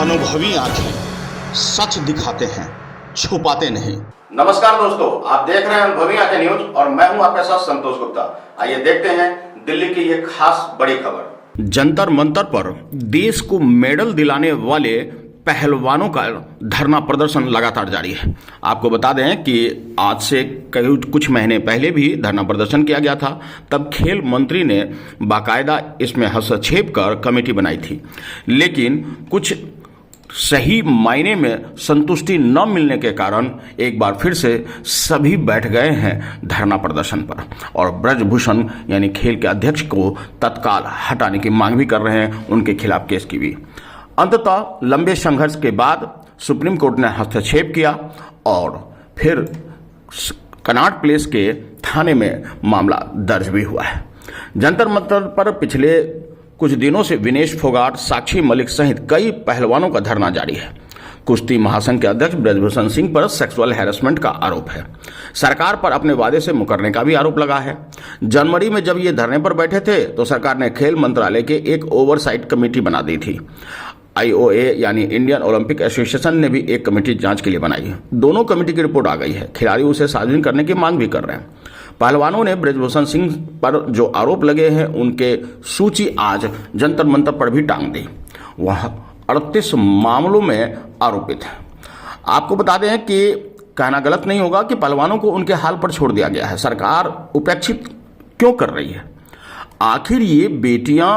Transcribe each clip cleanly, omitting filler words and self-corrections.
अनुभवी आंखें सच दिखाते हैं, छुपाते नहीं। नमस्कार दोस्तों, आप देख रहे हैं अनुभवी आंखें न्यूज और मैं हूं आपके साथ संतोष गुप्ता। आइए देखते हैं दिल्ली की ये खास बड़ी खबर। जंतर मंतर पर देश को मेडल दिलाने वाले पहलवानों का धरना प्रदर्शन लगातार जारी है। आपको बता दें कि आज से कुछ महीने पहले भी धरना प्रदर्शन किया गया था। तब खेल मंत्री ने बाकायदा इसमें हस्तक्षेप कर कमेटी बनाई थी, लेकिन कुछ सही मायने में संतुष्टि न मिलने के कारण एक बार फिर से सभी बैठ गए हैं धरना प्रदर्शन पर और ब्रजभूषण यानी खेल के अध्यक्ष को तत्काल हटाने की मांग भी कर रहे हैं, उनके खिलाफ केस की भी। अंततः लंबे संघर्ष के बाद सुप्रीम कोर्ट ने हस्तक्षेप किया और फिर कनॉट प्लेस के थाने में मामला दर्ज भी हुआ है। जंतर मंतर पर पिछले कुछ दिनों से विनेश फोगाट, साक्षी मलिक सहित कई पहलवानों का धरना जारी है। कुश्ती महासंघ के अध्यक्ष ब्रजभूषण सिंह पर सेक्सुअल हैरेसमेंट का आरोप है। सरकार पर अपने वादे से मुकरने का भी आरोप लगा है। जनवरी में जब ये धरने पर बैठे थे तो सरकार ने खेल मंत्रालय के एक ओवरसाइट कमेटी बना दी थी। IOA यानी इंडियन ओलंपिक एसोसिएशन ने भी एक कमेटी जांच के लिए बनाई है। दोनों कमेटी की रिपोर्ट आ गई है। खिलाड़ी उसे सार्वजनिक करने की मांग भी कर रहे हैं। पहलवानों ने ब्रजभूषण सिंह पर जो आरोप लगे हैं उनके सूची आज जंतर मंतर पर भी टांग दी। वह 38 मामलों में आरोपित है। आपको बता दें कि कहना गलत नहीं होगा कि पहलवानों को उनके हाल पर छोड़ दिया गया है। सरकार उपेक्षित क्यों कर रही है? आखिर ये बेटियां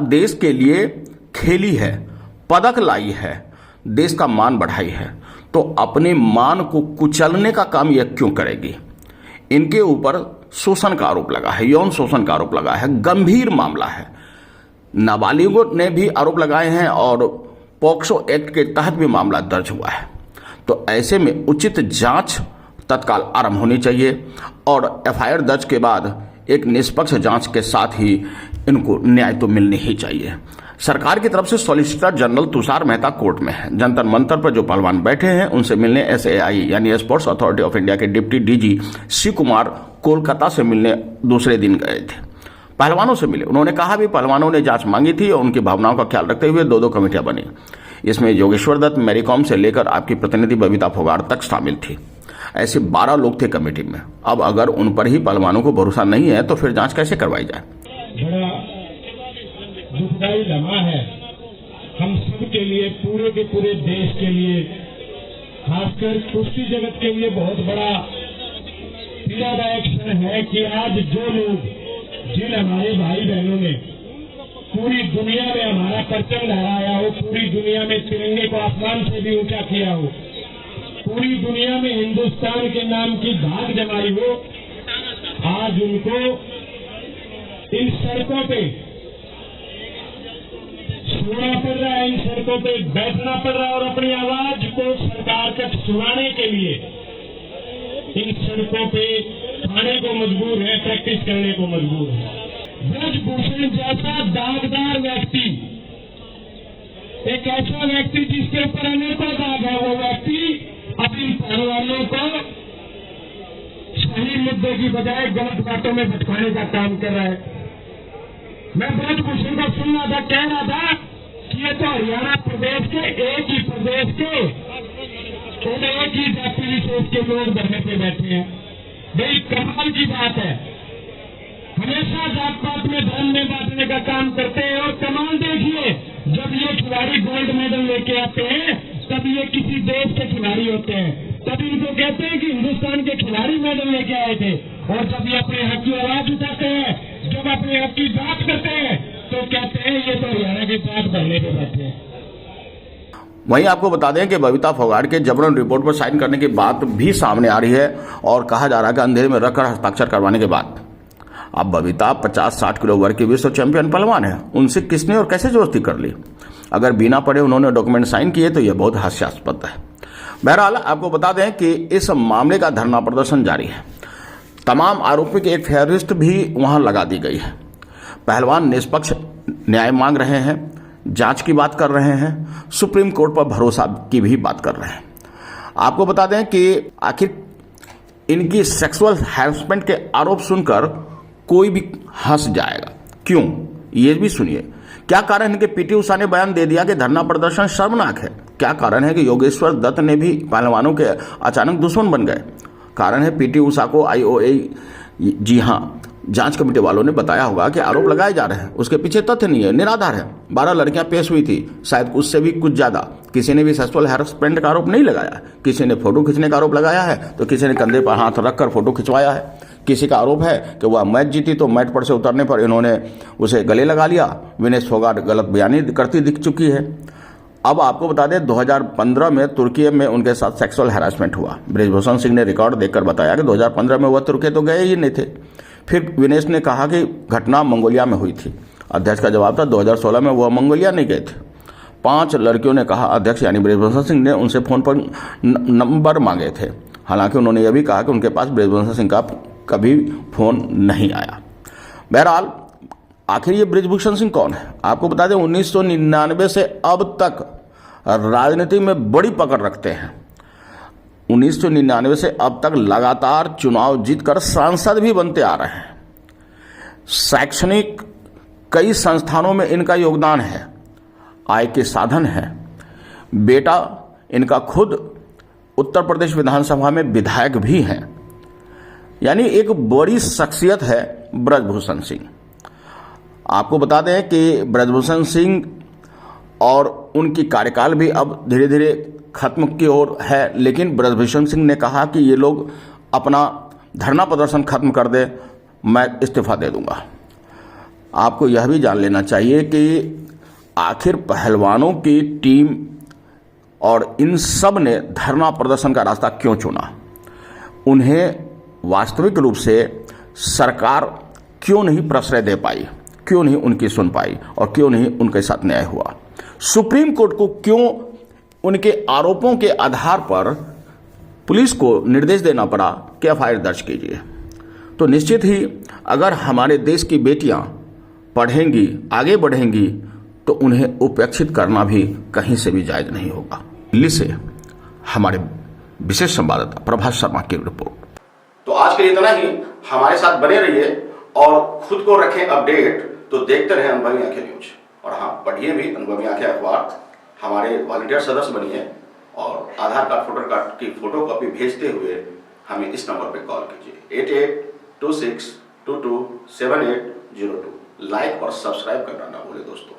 देश के लिए खेली है, पदक लाई है, देश का मान बढ़ाई है, तो अपने मान को कुचलने का काम यह क्यों करेगी? इनके ऊपर शोषण का आरोप लगा है, यौन शोषण का आरोप लगा है, गंभीर मामला है। नाबालिगों ने भी आरोप लगाए हैं और पॉक्सो एक्ट के तहत भी मामला दर्ज हुआ है। तो ऐसे में उचित जांच तत्काल आरंभ होनी चाहिए और FIR दर्ज के बाद एक निष्पक्ष जांच के साथ ही इनको न्याय तो मिलनी ही चाहिए। सरकार की तरफ से solicitor general Tushar Mehta court में है। जंतर मंतर पर जो पहलवान बैठे हैं उनसे मिलने SAI यानी स्पोर्ट्स अथॉरिटी ऑफ इंडिया के डिप्टी DG शिव कुमार कोलकाता से मिलने दूसरे दिन गए थे। पहलवानों से मिले। उन्होंने कहा भी पहलवानों ने जांच मांगी थी और उनकी भावनाओं का ख्याल रखते हुए दो कमेटियां बनी। इसमें योगेश्वर दत्त, मैरी कॉम से लेकर आपकी प्रतिनिधि बबीता फोगाट तक शामिल थी। ऐसे 12 लोग थे कमेटी में। अब अगर उन पर ही पहलवानों को भरोसा नहीं है तो फिर जांच कैसे करवाई जाए? दुखदायी लम्हा है हम सब के लिए, पूरे के पूरे देश के लिए, खासकर कुश्ती जगत के लिए बहुत बड़ा पीड़ादायक क्षण है कि आज जो लोग, जिन हमारे भाई बहनों ने पूरी दुनिया में हमारा परचम लहराया हो, पूरी दुनिया में तिरंगे को आसमान से भी ऊंचा किया हो, पूरी दुनिया में हिंदुस्तान के नाम की धाक जमाई हो, आज उनको इन सड़कों पे सोना पड़ रहा है, इन सड़कों पे बैठना पड़ रहा है और अपनी आवाज को सरकार तक सुनाने के लिए इन सड़कों पे खाने को मजबूर है, प्रैक्टिस करने को मजबूर है। ब्रजभूषण जैसा दागदार व्यक्ति, एक ऐसा व्यक्ति जिसके ऊपर अनेकों दाग है, वो व्यक्ति अपनी पहलवानों को सही मुद्दे की बजाय गलत बातों में भटकाने का काम कर रहा है। मैं ब्रजभूषण को सुन रहा था, कह रहा था कि ये तो हरियाणा प्रदेश के एक ही प्रदेश के और एक ही जाति विशेष के लोग धरने पे बैठे हैं। बड़ी कमाल की बात है। हमेशा जात पात में धर्म में बांटने का काम करते हैं और कमाल देखिए, जब ये खिलाड़ी गोल्ड मेडल लेके आते हैं तब ये किसी देश के खिलाड़ी होते हैं, तब इनको कहते हैं कि हिंदुस्तान के खिलाड़ी मेडल लेके आए थे। और जब ये अपने हक की आवाज उठाते हैं, जब अपने हक की बात करते हैं, तो कहते हैं ये तो हरियाणा के साथ धरने पे बैठे हैं। वहीं आपको बता दें कि बबीता फोगाट के जबरन रिपोर्ट पर साइन करने की बात भी सामने आ रही है और कहा जा रहा है कि अंधेरे में रखकर हस्ताक्षर करवाने के बाद। अब बबीता 50-60 किलो वर्ग की विश्व चैंपियन पहलवान है, उनसे किसने और कैसे दोस्ती कर ली? अगर बिना पढ़े उन्होंने डॉक्यूमेंट साइन किए तो यह बहुत हास्यास्पद है। बहरहाल आपको बता दें कि इस मामले का धरना प्रदर्शन जारी है। तमाम आरोपियों की एक फहरिस्त भी वहां लगा दी गई है। पहलवान निष्पक्ष न्याय मांग रहे हैं, जांच की बात कर रहे हैं, सुप्रीम कोर्ट पर भरोसा की भी बात कर रहे हैं। आपको बता दें कि आखिर इनकी सेक्सुअल हैरेसमेंट के आरोप सुनकर कोई भी हंस जाएगा। क्यों? ये भी सुनिए क्या कारण है कि पीटी उषा ने बयान दे दिया कि धरना प्रदर्शन शर्मनाक है? क्या कारण है कि योगेश्वर दत्त ने भी पहलवानों के अचानक दुश्मन बन गए? कारण है पीटी उषा को आईओए, जी हाँ, जांच कमेटी वालों ने बताया होगा कि आरोप लगाए जा रहे हैं, उसके पीछे तथ्य नहीं है, निराधार है। 12 लड़कियां पेश हुई थी, शायद उससे भी कुछ ज्यादा। किसी ने भी सेक्सुअल हैरेसमेंट का आरोप नहीं लगाया, किसी ने फोटो खींचने का आरोप लगाया है, तो किसी ने कंधे पर हाथ रखकर फोटो खिंचवाया है। किसी का आरोप है कि वह मैच जीती तो मैट पर से उतरने पर इन्होंने उसे गले लगा लिया। विनेश फोगाट गलत बयानी करती दिख चुकी है। अब आपको बता दें 2015 में तुर्की में उनके साथ सेक्सुअल हैरेसमेंट हुआ। बृजभूषण सिंह ने रिकॉर्ड देखकर बताया कि 2015 में वह तुर्की तो गए ही नहीं थे। फिर विनेश ने कहा कि घटना मंगोलिया में हुई थी। अध्यक्ष का जवाब था 2016 में वह मंगोलिया नहीं गए थे। 5 लड़कियों ने कहा अध्यक्ष यानी बृजभूषण सिंह ने उनसे फोन पर नंबर मांगे थे। हालांकि उन्होंने यह भी कहा कि उनके पास बृजभूषण सिंह का कभी फोन नहीं आया। बहरहाल आखिर ये बृजभूषण सिंह कौन है? आपको बता दें 1999 से अब तक राजनीति में बड़ी पकड़ रखते हैं। 1999 से अब तक लगातार चुनाव जीतकर सांसद भी बनते आ रहे हैं। शैक्षणिक कई संस्थानों में इनका योगदान है, आय के साधन है। बेटा इनका खुद उत्तर प्रदेश विधानसभा में विधायक भी हैं। यानी एक बड़ी शख्सियत है बृजभूषण सिंह। आपको बता दें कि बृजभूषण सिंह और उनकी कार्यकाल भी अब धीरे धीरे खत्म की ओर है, लेकिन बृजभूषण सिंह ने कहा कि ये लोग अपना धरना प्रदर्शन खत्म कर दे, मैं इस्तीफा दे दूंगा। आपको यह भी जान लेना चाहिए कि आखिर पहलवानों की टीम और इन सब ने धरना प्रदर्शन का रास्ता क्यों चुना? उन्हें वास्तविक रूप से सरकार क्यों नहीं प्रश्रय दे पाई, क्यों नहीं उनकी सुन पाई और क्यों नहीं उनके साथ न्याय हुआ? सुप्रीम कोर्ट को क्यों उनके आरोपों के आधार पर पुलिस को निर्देश देना पड़ा कि एफआईआर दर्ज कीजिए? तो निश्चित ही अगर हमारे देश की बेटियां पढ़ेंगी, आगे बढ़ेंगी, तो उन्हें उपेक्षित करना भी कहीं से भी जायज नहीं होगा। दिल्ली से हमारे विशेष संवाददाता प्रभाष शर्मा की रिपोर्ट। तो आज के लिए इतना ही। हमारे साथ बने रहिए और खुद को रखें अपडेट। तो देखते रहें अनुभवी आंखें न्यूज, और हाँ, पढ़िए भी अनुभवी आंखें अखबार। हमारे वॉलंटियर सदस्य बनिए और आधार कार्ड, वोटर कार्ड की फोटो कॉपी भेजते हुए हमें इस नंबर पर कॉल कीजिए 8826227802। लाइक और सब्सक्राइब करना ना भूलें दोस्तों।